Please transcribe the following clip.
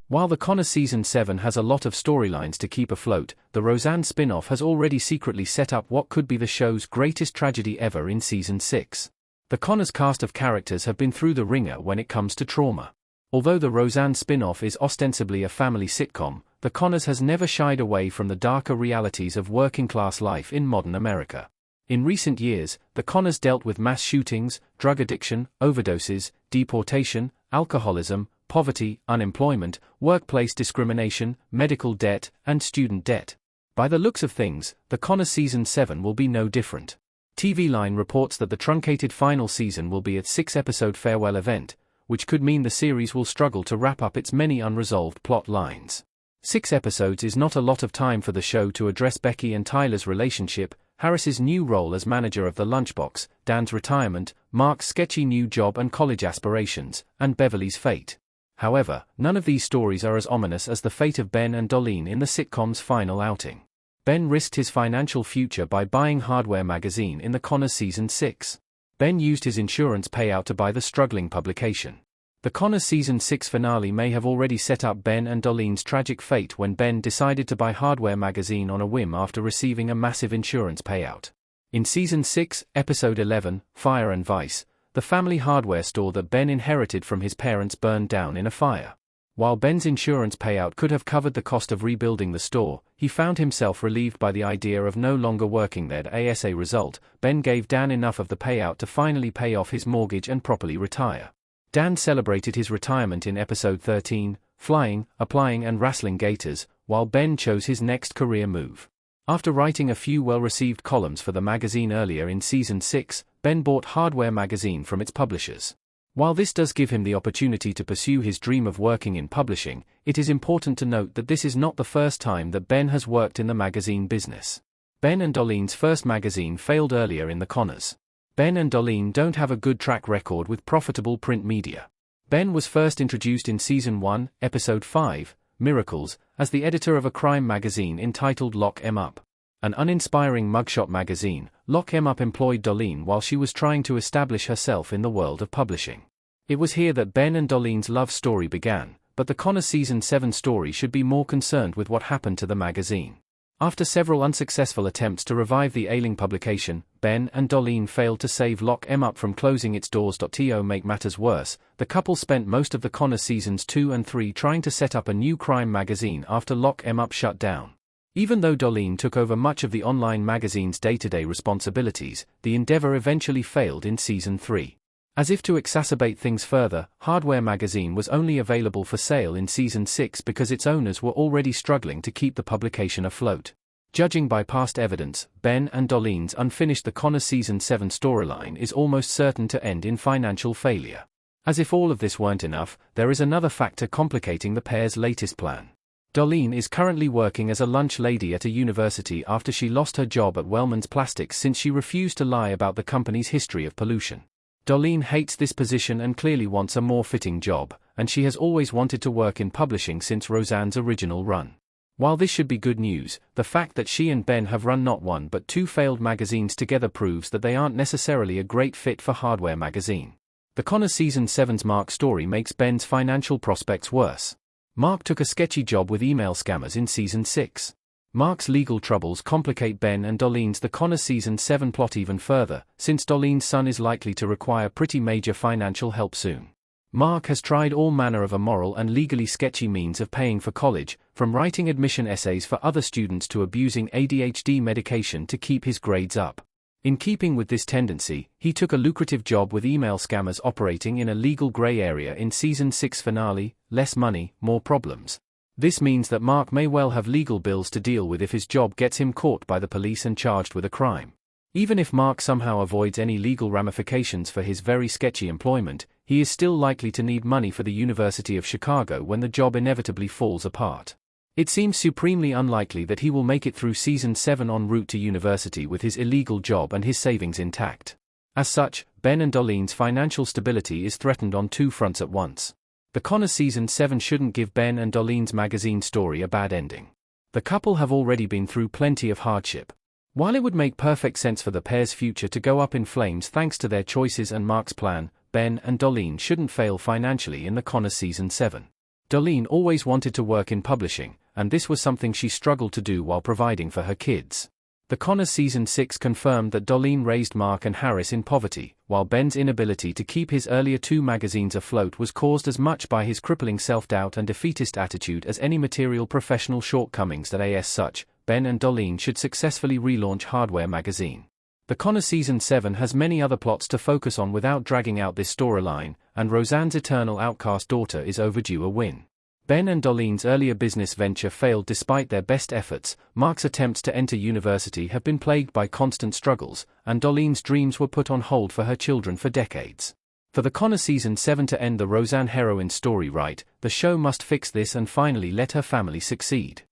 While the Connors Season 7 has a lot of storylines to keep afloat, the Roseanne spin-off has already secretly set up what could be the show's greatest tragedy ever in Season 6. The Connors cast of characters have been through the ringer when it comes to trauma. Although the Roseanne spin-off is ostensibly a family sitcom, the Connors has never shied away from the darker realities of working-class life in modern America. In recent years, the Connors dealt with mass shootings, drug addiction, overdoses, deportation, alcoholism, poverty, unemployment, workplace discrimination, medical debt, and student debt. By the looks of things, the Connors Season 7 will be no different. TV Line reports that the truncated final season will be a 6-episode farewell event, which could mean the series will struggle to wrap up its many unresolved plot lines. 6 episodes is not a lot of time for the show to address Becky and Tyler's relationship, Harris's new role as manager of the Lunchbox, Dan's retirement, Mark's sketchy new job and college aspirations, and Beverly's fate. However, none of these stories are as ominous as the fate of Ben and Darlene in the sitcom's final outing. Ben risked his financial future by buying Hardware magazine in the Connors Season 6. Ben used his insurance payout to buy the struggling publication. The Connors Season 6 finale may have already set up Ben and Darlene's tragic fate when Ben decided to buy Hardware magazine on a whim after receiving a massive insurance payout. In Season 6, Episode 11, Fire and Vice, the family hardware store that Ben inherited from his parents burned down in a fire. While Ben's insurance payout could have covered the cost of rebuilding the store, he found himself relieved by the idea of no longer working there. As a result, Ben gave Dan enough of the payout to finally pay off his mortgage and properly retire. Dan celebrated his retirement in Episode 13, Flying, Applying and Wrestling Gators, while Ben chose his next career move. After writing a few well-received columns for the magazine earlier in Season 6, Ben bought Hardware magazine from its publishers. While this does give him the opportunity to pursue his dream of working in publishing, it is important to note that this is not the first time that Ben has worked in the magazine business. Ben and Darlene's first magazine failed earlier in the Connors. Ben and Darlene don't have a good track record with profitable print media. Ben was first introduced in Season 1, Episode 5, Miracles, as the editor of a crime magazine entitled Lock 'Em Up. An uninspiring mugshot magazine, Lock 'Em Up employed Darlene while she was trying to establish herself in the world of publishing. It was here that Ben and Darlene's love story began, but the Connors Season 7 story should be more concerned with what happened to the magazine. After several unsuccessful attempts to revive the ailing publication, Ben and Darlene failed to save Lock 'Em Up from closing its doors. To make matters worse, the couple spent most of the Connors Seasons 2 and 3 trying to set up a new crime magazine after Lock 'Em Up shut down. Even though Darlene took over much of the online magazine's day-to-day responsibilities, the endeavor eventually failed in Season 3. As if to exacerbate things further, Hardware magazine was only available for sale in Season 6 because its owners were already struggling to keep the publication afloat. Judging by past evidence, Ben and Darlene's unfinished The Connors Season 7 storyline is almost certain to end in financial failure. As if all of this weren't enough, there is another factor complicating the pair's latest plan. Darlene is currently working as a lunch lady at a university after she lost her job at Wellman's Plastics since she refused to lie about the company's history of pollution. Darlene hates this position and clearly wants a more fitting job, and she has always wanted to work in publishing since Roseanne's original run. While this should be good news, the fact that she and Ben have run not one but 2 failed magazines together proves that they aren't necessarily a great fit for Hardware magazine. The Connors Season 7's Mark story makes Ben's financial prospects worse. Mark took a sketchy job with email scammers in Season 6. Mark's legal troubles complicate Ben and Darlene's The Connors Season 7 plot even further, since Darlene's son is likely to require pretty major financial help soon. Mark has tried all manner of immoral and legally sketchy means of paying for college, from writing admission essays for other students to abusing ADHD medication to keep his grades up. In keeping with this tendency, he took a lucrative job with email scammers operating in a legal gray area in Season 6 finale, Less Money, More Problems. This means that Mark may well have legal bills to deal with if his job gets him caught by the police and charged with a crime. Even if Mark somehow avoids any legal ramifications for his very sketchy employment, he is still likely to need money for the University of Chicago when the job inevitably falls apart. It seems supremely unlikely that he will make it through Season 7 en route to university with his illegal job and his savings intact. As such, Ben and Darlene's financial stability is threatened on 2 fronts at once. The Connors Season 7 shouldn't give Ben and Darlene's magazine story a bad ending. The couple have already been through plenty of hardship. While it would make perfect sense for the pair's future to go up in flames thanks to their choices and Mark's plan, Ben and Darlene shouldn't fail financially in the Connors Season 7. Darlene always wanted to work in publishing, and this was something she struggled to do while providing for her kids. The Conners Season 6 confirmed that Darlene raised Mark and Harris in poverty, while Ben's inability to keep his earlier 2 magazines afloat was caused as much by his crippling self-doubt and defeatist attitude as any material professional shortcomings that as such, Ben and Darlene should successfully relaunch Hardware magazine. The Conners Season 7 has many other plots to focus on without dragging out this storyline, and Roseanne's eternal outcast daughter is overdue a win. Ben and Darlene's earlier business venture failed despite their best efforts. Mark's attempts to enter university have been plagued by constant struggles, and Darlene's dreams were put on hold for her children for decades. For the Conners Season 7 to end the Roseanne heroine's story right, the show must fix this and finally let her family succeed.